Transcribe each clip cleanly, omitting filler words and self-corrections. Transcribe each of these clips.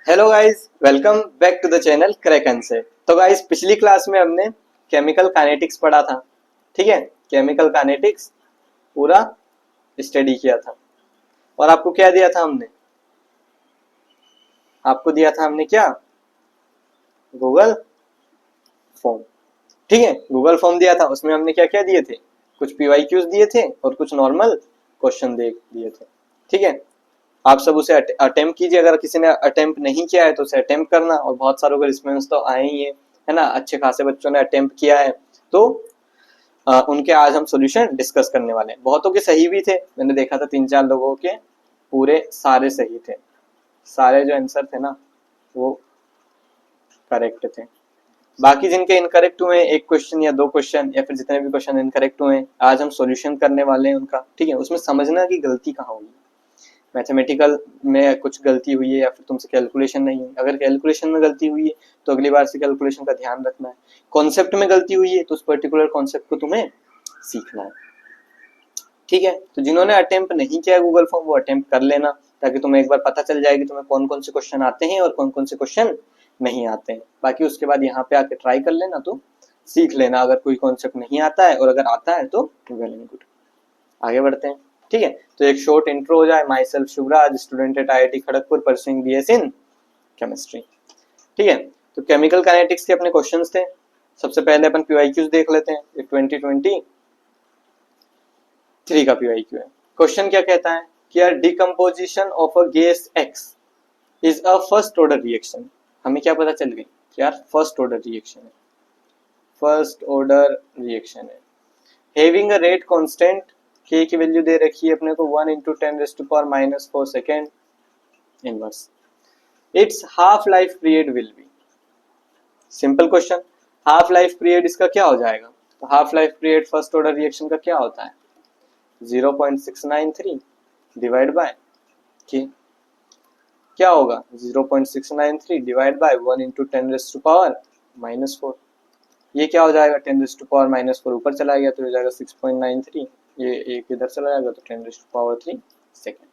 Hello guys, welcome back to the channel crack answer. तो guys, पिछली class में हमने केमिकल काइनेटिक्स पढ़ा था। ठीक है, केमिकल काइनेटिक्स पूरा स्टडी किया था। और आपको क्या दिया था हमने? आपको दिया था हमने क्या? Google form. ठीक है, गूगल फॉर्म दिया था। उसमें हमने क्या क्या दिए थे? कुछ पीवाईक्यूज दिए थे और कुछ नॉर्मल क्वेश्चन दे दिए थे। ठीक है, आप सब उसे अटेम्प्ट कीजिए। अगर किसी ने अटेम्प्ट नहीं किया है तो उसे अटेम्प्ट करना, और बहुत सारों का रिस्पॉन्स तो आए ही है ना। अच्छे खासे बच्चों ने अटेम्प्ट किया है, तो उनके आज हम सॉल्यूशन डिस्कस करने वाले हैं। बहुतों के सही भी थे, मैंने देखा था 3-4 लोगों के पूरे सारे सही थे। सारे जो आंसर थे ना वो करेक्ट थे। बाकी जिनके इनकरेक्ट हुए, एक क्वेश्चन या 2 क्वेश्चन या फिर जितने भी क्वेश्चन इनकरेक्ट हुए, आज हम सॉल्यूशन करने वाले हैं उनका। ठीक है, उसमें समझना कि गलती कहाँ होगी। मैथमेटिकल में कुछ गलती हुई है या फिर तुमसे कैलकुलेशन नहीं हुई। अगर कैलकुलेशन में गलती हुई है तो अगली बार से कैलकुलेशन का ध्यान रखना है। कॉन्सेप्ट में गलती हुई है तो उस पर्टिकुलर कॉन्सेप्ट को तुम्हें सीखना है। ठीक है, तो जिन्होंने अटेम्प्ट नहीं किया गूगल फॉर्म वो अटेम्प्ट कर लेना, ताकि तुम्हें एक बार पता चल जाएगी तुम्हें कौन कौन से क्वेश्चन आते हैं और कौन कौन से क्वेश्चन नहीं आते हैं। बाकी उसके बाद यहाँ पे आके ट्राई कर लेना, तो सीख लेना अगर कोई कॉन्सेप्ट नहीं आता है, और अगर आता है तो वेल एंड गुड। आगे बढ़ते हैं। ठीक है, तो एक शॉर्ट इंट्रो हो जाए। My self Shubhraj, student at IIT Kharagpur, pursuing BS in chemistry. ठीक है, तो केमिकल काइनेटिक्स के अपने क्वेश्चंस थे। सबसे पहले अपन पीवाईक्यूज देख लेते हैं। 2023 का पीवाईक्यू है। क्वेश्चन क्या कहता है कि यार decomposition of a gas x is a first order reaction. हमें क्या पता चल गई कि यार फर्स्ट ऑर्डर रिएक्शन है। फर्स्ट ऑर्डर रिएक्शन है हैविंग अ रेट कांस्टेंट, के की वैल्यू दे रखी है अपने को 1 × 10⁻⁻⁴ second inverse. It's half life period will be. Simple question. Half life period इसका क्या हो जाएगा? तो half life period first order reaction का क्या होता है? 0.693 डिवाइड बाय के। क्या होगा? 0.693 डिवाइड बाय 1 × 10⁻⁻⁴। ये क्या हो जाएगा? 10⁻⁻⁴ ऊपर चला गया तो हो जाएगा 6.93। ये एक इधर चला जाएगा तो 10⁻³ सेकेंड।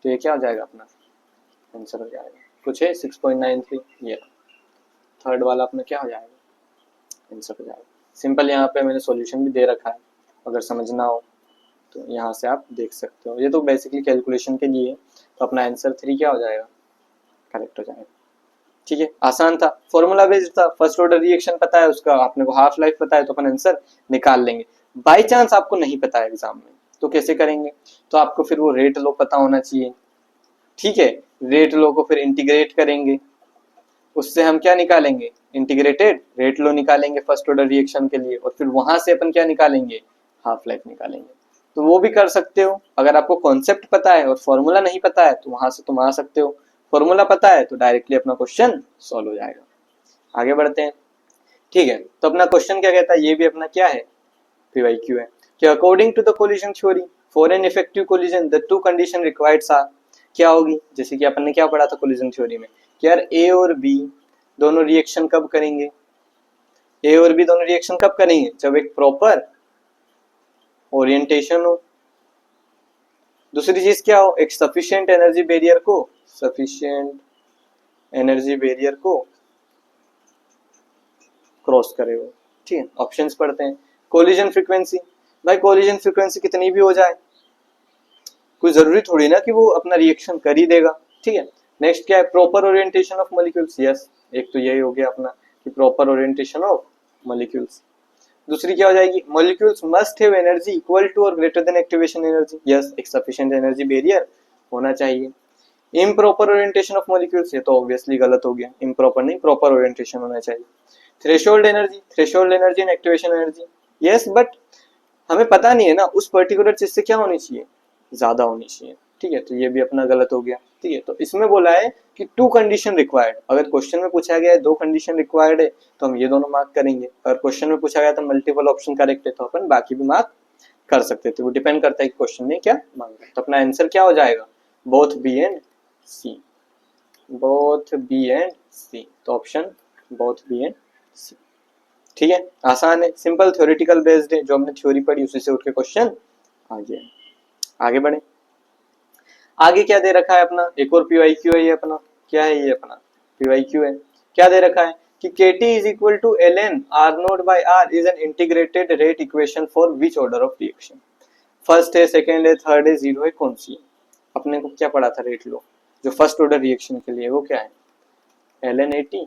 तो ये क्या हो जाएगा? अपना आंसर हो जाएगा कुछ है 6.93। ये थर्ड वाला अपना क्या हो जाएगा? आंसर हो जाएगा। सिंपल। यहाँ पे मैंने सॉल्यूशन भी दे रखा है, अगर समझना हो तो यहाँ से आप देख सकते हो। ये तो बेसिकली कैलकुलेशन के लिए है, तो अपना आंसर 3 क्या हो जाएगा? करेक्ट हो जाएगा। ठीक है, आसान था, फॉर्मूला बेस्ड था। फर्स्ट ऑर्डर रिएक्शन पता है उसका, आपने को हाफ लाइफ पता है, तो अपन आंसर निकाल लेंगे। बाई चांस आपको नहीं पता है एग्जाम में तो कैसे करेंगे? तो आपको फिर वो रेट लो पता होना चाहिए। ठीक है, रेट लो को फिर इंटीग्रेट करेंगे, उससे हम क्या निकालेंगे? इंटीग्रेटेड रेट लो निकालेंगे फर्स्ट ऑर्डर रिएक्शन के लिए, और फिर वहां से अपन क्या निकालेंगे? हाफ लाइफ निकालेंगे। तो वो भी कर सकते हो। अगर आपको कॉन्सेप्ट पता है और फॉर्मूला नहीं पता है तो वहां से तुम आ सकते हो। फॉर्मूला पता है तो डायरेक्टली अपना क्वेश्चन सॉल्व हो जाएगा। आगे बढ़ते हैं। ठीक है, तो अपना क्वेश्चन क्या कहता है? ये भी अपना क्या है? पीवाईक्यू है कि according to the collision theory for an effective collision the two condition required are. क्या होगी? जैसे कि अपन ने क्या पढ़ा था कोलिजन थ्योरी में कि यार ए और बी दोनों रिएक्शन कब करेंगे? ए और बी दोनों रिएक्शन कब करेंगे? जब एक प्रॉपर ओरिएंटेशन हो। दूसरी चीज क्या हो? एक सफिशिएंट एनर्जी बैरियर को क्रॉस करे हो। ठीक है, ऑप्शंस पढ़ते हैं। कोलिजन फ्रीक्वेंसी, भाई कोलिजन फ्रीक्वेंसी कितनी भी हो जाए, कोई जरूरी थोड़ी ना कि वो अपना रिएक्शन कर ही देगा। ठीक है, नेक्स्ट क्या है? Proper orientation of molecules. Yes, एक तो यही हो गया अपना कि प्रॉपर ओरिएंटेशन ऑफ मॉलिक्यूल्स। दूसरी क्या हो जाएगी? Molecules must have energy equal to और greater than activation energy. Yes, एक सफिशिएंट एनर्जी बैरियर होना चाहिए। इम्प्रॉपर ओरिएंटेशन ऑफ मॉलिक्यूल्स, ये तो ऑब्वियसली गलत हो गया। इम्प्रॉपर नहीं, प्रॉपर ओरिएंटेशन होना चाहिए। Threshold energy and activation energy. Yes, but हमें पता नहीं है ना उस पर्टिकुलर चीज से क्या होनी चाहिए? ज्यादा होनी चाहिए। ठीक है, तो ये भी अपना गलत हो गया। ठीक है, तो इसमें बोला है कि 2 कंडीशन रिक्वायर्ड। अगर क्वेश्चन में पूछा गया है 2 कंडीशन रिक्वायर्ड है तो हम ये दोनों मार्क करेंगे। अगर क्वेश्चन में पूछा गया तो मल्टीपल ऑप्शन करेक्ट है तो अपन बाकी भी मार्क कर सकते थे। वो डिपेंड करता है कि क्वेश्चन में क्या मांगा। तो अपना आंसर क्या हो जाएगा? Both B and C. Both B and C, तो option both B and C. ठीक है, आसान है, सिंपल, थ्योरेटिकल बेस्ड है। जो हमने थ्योरी पढ़ी उसी से उठ के क्वेश्चन आ गया। आगे बढ़े। आगे क्या दे रखा है अपना? एक और पीवाईक्यू है ये अपना। क्या है ये अपना? PYQ है। क्या दे रखा है कि KT is equal to ln R nought by R is an integrated rate equation for which order of reaction. First है, सेकेंड है, थर्ड है, जीरो है, कौन सी है? अपने को क्या पढ़ा था रेट लो जो फर्स्ट ऑर्डर रिएक्शन के लिए, वो क्या है? ln AT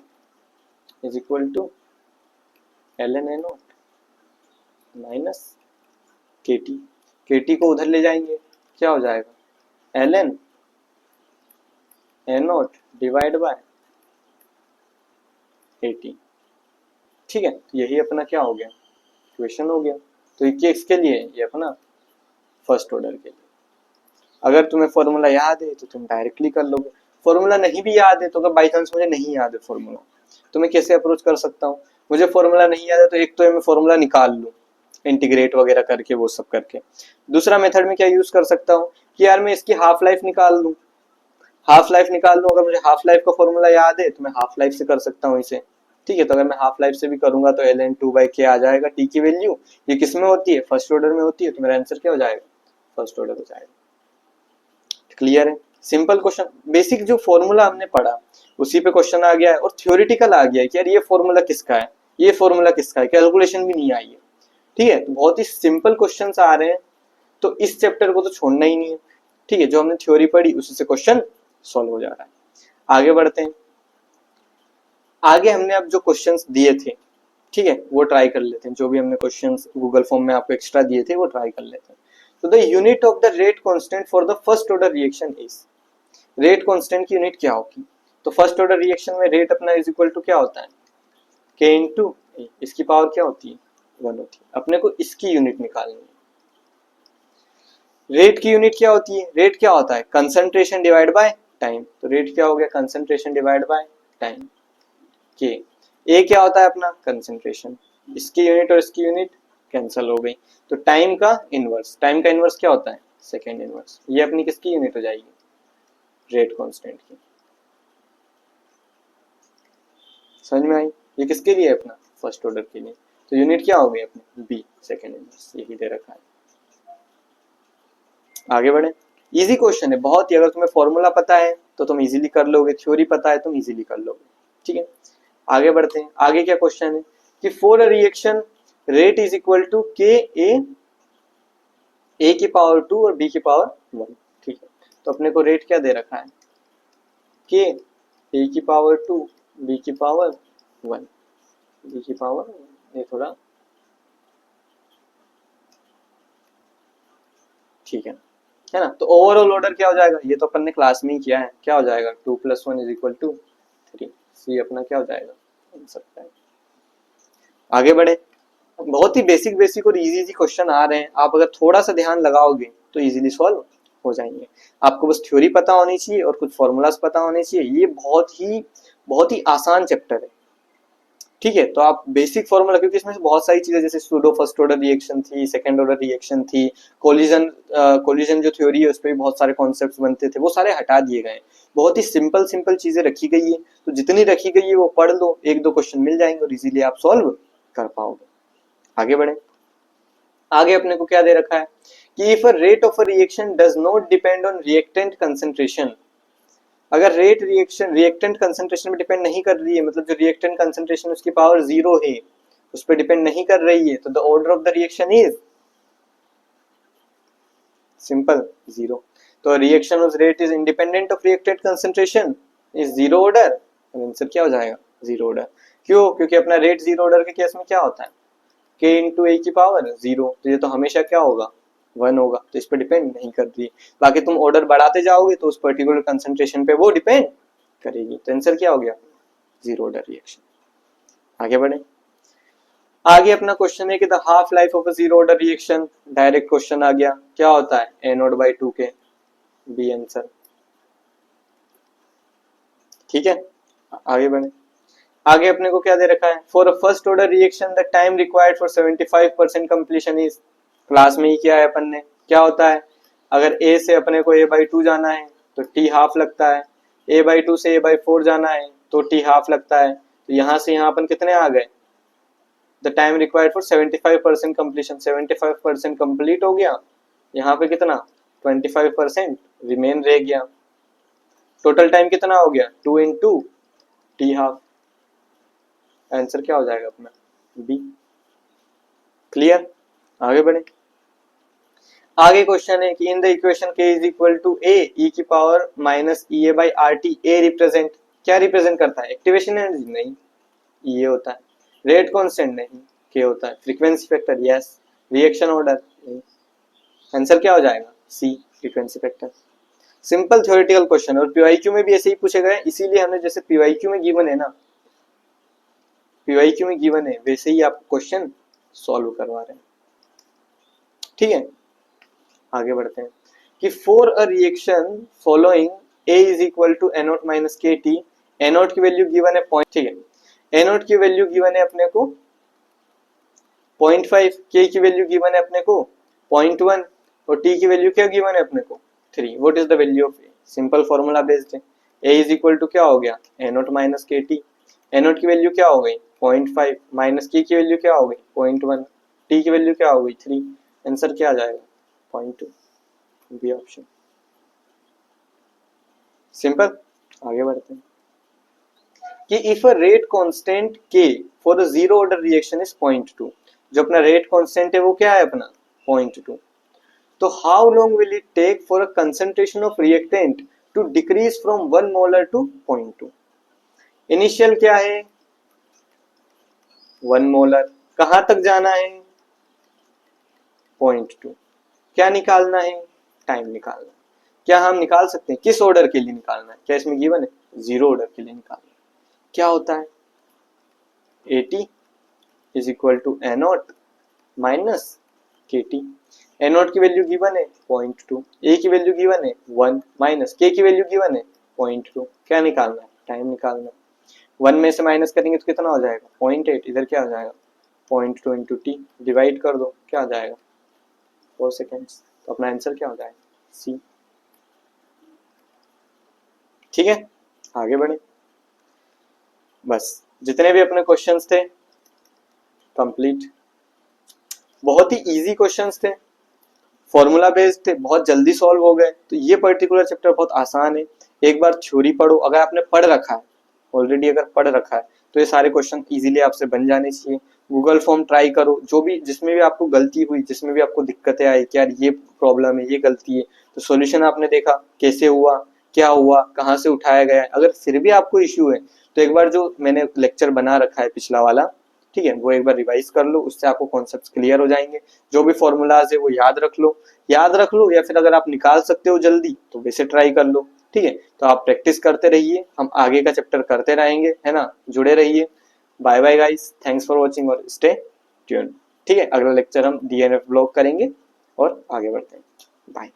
is equal to ln A nought minus KT। KT को उधर ले जाएंगे, क्या हो जाएगा? ln A note divide by AT। ठीक है, यही अपना क्या हो गया? इक्वेशन हो गया। तो ये किसके लिए? ये अपना फर्स्ट ऑर्डर के लिए। अगर तुम्हें फॉर्मूला याद है तो तुम डायरेक्टली कर लोगे, फॉर्मूला नहीं भी याद है तो अगर बाई चांस मुझे नहीं याद है फॉर्मूला, तो मैं कैसे अप्रोच कर सकता हूँ? मुझे फॉर्मूला नहीं याद है तो एक तो मैं फॉर्मूला निकाल लूँ इंटीग्रेट वगैरह करके, वो सब करके। दूसरा मेथड में क्या यूज कर सकता हूँ कि यार मैं इसकी हाफ लाइफ निकाल लूँ, हाफ लाइफ निकाल लूँ। अगर मुझे हाफ लाइफ का फॉर्मूला याद है तो मैं हाफ लाइफ से कर सकता हूँ इसे। ठीक है, तो अगर मैं हाफ लाइफ से भी करूंगा तो ln 2/k आ जाएगा। टी की वैल्यू ये किस में होती है? फर्स्ट ऑर्डर में होती है, तो मेरा आंसर क्या हो जाएगा? फर्स्ट ऑर्डर हो जाएगा। क्लियर है? सिंपल क्वेश्चन, बेसिक जो फॉर्मूला हमने पढ़ा उसी पे क्वेश्चन आ गया है, और थ्योरेटिकल आ गया है कि यार ये फॉर्मूला किसका है, ये फॉर्मूला किसका है, कैलकुलेशन भी नहीं आई है। ठीक है, तो बहुत ही सिंपल क्वेश्चंस आ रहे हैं, तो इस चैप्टर को तो छोड़ना ही नहीं है। ठीक है, जो हमने थ्योरी पढ़ी उसी से क्वेश्चन सॉल्व हो जा रहा है। आगे बढ़ते हैं। आगे हमने अब जो क्वेश्चंस दिए थे, ठीक है, वो ट्राई कर लेते हैं। जो भी हमने क्वेश्चंस गूगल फॉर्म में आपको एक्स्ट्रा दिए थे वो ट्राई कर लेते हैं। तो the unit of the rate constant for the first order reaction is, rate constant की यूनिट क्या होगी? तो फर्स्ट ऑर्डर रिएक्शन में रेट अपना इज इक्वल टू क्या होता है? K इंटू ए। इसकी पावर क्या होती है? 1 होती है। अपने को इसकी यूनिट निकालनी है। रेट की यूनिट क्या होती है? रेट क्या होता है? Concentration divide by time. तो रेट क्या हो गया? Concentration divide by time. के ए क्या होता है अपना? कंसंट्रेशन। इसकी यूनिट और इसकी यूनिट कैंसिल हो गई, तो टाइम का इनवर्स, टाइम का इनवर्स क्या होता है? Second inverse. ये अपनी किसकी यूनिट हो जाएगी? रेट कांस्टेंट की। समझ में आई? ये किसके लिए है? अपना फर्स्ट ऑर्डर के लिए। तो यूनिट क्या हो गई अपनी? बी, सेकेंड इनवर्स, यही दे रखा है। आगे बढ़े। इजी क्वेश्चन है बहुत ही, अगर तुम्हें फॉर्मूला पता है तो तुम इजीली कर लोगे, थ्योरी पता है तुम इजीली कर लोगे। ठीक है, आगे बढ़ते हैं। आगे क्या क्वेश्चन है कि for a reaction rate is equal to K A की पावर 2 और बी की पावर 1। ठीक है, तो अपने को रेट क्या दे रखा है? के ए की पावर 2 बी की पावर 1, बी की पावर, ये थोड़ा ठीक है ना? तो ओवरऑल ऑर्डर क्या हो जाएगा? ये तो अपन ने क्लास में ही किया है। क्या हो जाएगा? 2 + 1 इज इक्वल टू 3। सी अपना क्या हो जाएगा? बन सकता है। आगे बढ़े। बहुत ही बेसिक और इजी क्वेश्चन आ रहे हैं, आप अगर थोड़ा सा ध्यान लगाओगे तो इजीली सॉल्व हो जाएंगे। आपको बस थ्योरी पता होनी चाहिए और कुछ फॉर्मूलाज पता होने चाहिए। ये बहुत ही आसान चैप्टर है। ठीक है, तो आप बेसिक फॉर्मूला, क्योंकि इसमें से बहुत सारी चीजें जैसे सूडो फर्स्ट ऑर्डर रिएक्शन थी, सेकंड ऑर्डर रिएक्शन थी, कोलिजन जो थ्योरी है उस पर भी बहुत सारे कॉन्सेप्ट्स बनते थे, वो सारे हटा दिए गए। बहुत ही सिंपल चीजें रखी गई है, तो जितनी रखी गई है वो पढ़ लो, 1-2 क्वेश्चन मिल जाएंगे और इजीली आप सॉल्व कर पाओगे। आगे बढ़े। आगे अपने को क्या दे रखा है कि if a rate of a reaction does not depend on reactant concentration, अगर रेट रिएक्टेंट कंसंट्रेशन पे डिपेंड नहीं कर रही है, मतलब जो रिएक्टेंट कंसंट्रेशन उसकी पावर 0 है, उस पर डिपेंड नहीं कर रही है, तो the order of the reaction is simple 0। तो रिएक्शन उस rate is independent of reactant concentration is 0 order, answer क्या हो जाएगा? 0 ऑर्डर। क्यों? क्योंकि अपना रेट 0 ऑर्डर के केस में क्या होता है? k इंटू ए की पावर 0, तो ये तो हमेशा क्या होगा? 1 होगा, तो इस पर डिपेंड नहीं कर रही है। बाकी तुम ऑर्डर बढ़ाते जाओगे तो उस पर्टिकुलर कंसंट्रेशन पे वो डिपेंड करेगी। तो आंसर क्या हो गया? 0 ऑर्डर रिएक्शन। आगे बढ़े। आगे अपना क्वेश्चन है कि the half life of a 0 order reaction, direct question आ गया, क्या होता है? a0/2k, B answer. ठीक है, आगे बढ़े। आगे अपने को क्या दे रखा है? For a first order reaction the time required for 75% completion is, class में ही किया है अपन ने। क्या होता है? अगर a से अपने को a/2 जाना है तो t हाफ लगता है, a/2 से a/4 जाना है तो t हाफ लगता है। तो यहाँ से यहाँ अपन कितने आ गए? The time required for 75% completion, 75% complete हो गया, यहाँ पे कितना? 25% रिमेन रह गया। टोटल टाइम कितना हो गया? 2 × टी हाफ। आंसर क्या हो जाएगा अपना? बी। क्लियर? आगे बढ़े। आगे क्वेश्चन है कि in the equation k is equal to a e की power minus E A by R T, A represent, क्या रिप्रेजेंट करता है? Activation energy? नहीं, ये होता है। Rate constant? नहीं, के होता है। Frequency factor? Yes. Reaction order? नहीं। आंसर क्या हो जाएगा? C, frequency factor. Simple theoretical question, और पीवाईक्यू में भी ऐसे ही पूछे गए, इसीलिए हमने जैसे पीवाईक्यू में गिवन है ना, पीवाईक्यू में गिवन है वैसे ही आपको क्वेश्चन सॉल्व करवा रहे हैं। ठीक है, आगे बढ़ते हैं कि for a reaction following A is equal to N nought minus K T, N nought की वैल्यू गिवन है पॉइंट, ठीक है, एन नॉट की वैल्यू गिवन है अपने को 0.5, के की वैल्यू गिवन है अपने को 0.1 और टी की वैल्यू क्या गिवन है अपने को 3। What is the value of A? Simple formula based है। ए इज इक्वल टू क्या हो गया? N nought minus K T, N nought की वैल्यू क्या हो गई 0.5 माइनस के की वैल्यू क्या हो गई 0.1, टी की वैल्यू क्या हो गई 3। आंसर क्या आ जाएगा? 0.2, बी ऑप्शन। सिंपल। आगे बढ़ते हैं कि if a rate constant k for a zero order reaction is 0.2, जो अपना रेट कांस्टेंट है वो क्या है अपना 0.2, तो how long will it take for a concentration of reactant to decrease from 1 molar to 0.2? Initial क्या है 1 मोलर, कहां तक जाना है 0.2, क्या निकालना है? टाइम निकालना है। क्या हम निकाल सकते हैं? किस ऑर्डर के लिए निकालना है? क्या इसमें गिवन है? जीरो ऑर्डर के लिए निकालना है। क्या होता है? AT is equal to A nought minus K T. A nought की वैल्यू गिवन है 0.2, ए की वैल्यू गिवन है 1 माइनस के की वैल्यू गिवन है 0.2। क्या निकालना है? टाइम निकालना है। 1 में से माइनस करेंगे तो कितना हो जाएगा 0.8, इधर क्या हो जाएगा 0.2 इंटू टी, डिवाइड कर दो, क्या आ जाएगा 4 सेकेंड्स। तो अपना आंसर क्या हो जाएगा? सी। ठीक है, आगे बढ़े। बस जितने भी अपने क्वेश्चंस थे कंप्लीट, बहुत ही इजी क्वेश्चंस थे, फॉर्मूला बेस्ड थे, बहुत जल्दी सॉल्व हो गए। तो ये पर्टिकुलर चैप्टर बहुत आसान है, एक बार थ्योरी पढ़ो, अगर आपने पढ़ रखा है ऑलरेडी, अगर पढ़ रखा है तो ये सारे क्वेश्चन इजीली आपसे बन जाने चाहिए। गूगल फॉर्म ट्राई करो, जो भी जिसमें भी आपको गलती हुई, जिसमें भी आपको दिक्कतें आई कि यार ये प्रॉब्लम है, ये गलती है, तो सॉल्यूशन आपने देखा कैसे हुआ, क्या हुआ, कहाँ से उठाया गया है। अगर फिर भी आपको इश्यू है तो एक बार जो मैंने लेक्चर बना रखा है पिछला वाला, ठीक है, वो एक बार रिवाइज कर लो, उससे आपको कॉन्सेप्ट्स क्लियर हो जाएंगे। जो भी फॉर्मूलाज है वो याद रख लो, या फिर अगर आप निकाल सकते हो जल्दी तो वैसे ट्राई कर लो। ठीक है, तो आप प्रैक्टिस करते रहिए, हम आगे का चैप्टर करते रहेंगे, है ना, जुड़े रहिए। Bye bye guys, thanks for watching और स्टे ट्यून्ड। ठीक है, अगला लेक्चर हम DNF ब्लॉक करेंगे और आगे बढ़ते हैं। बाय।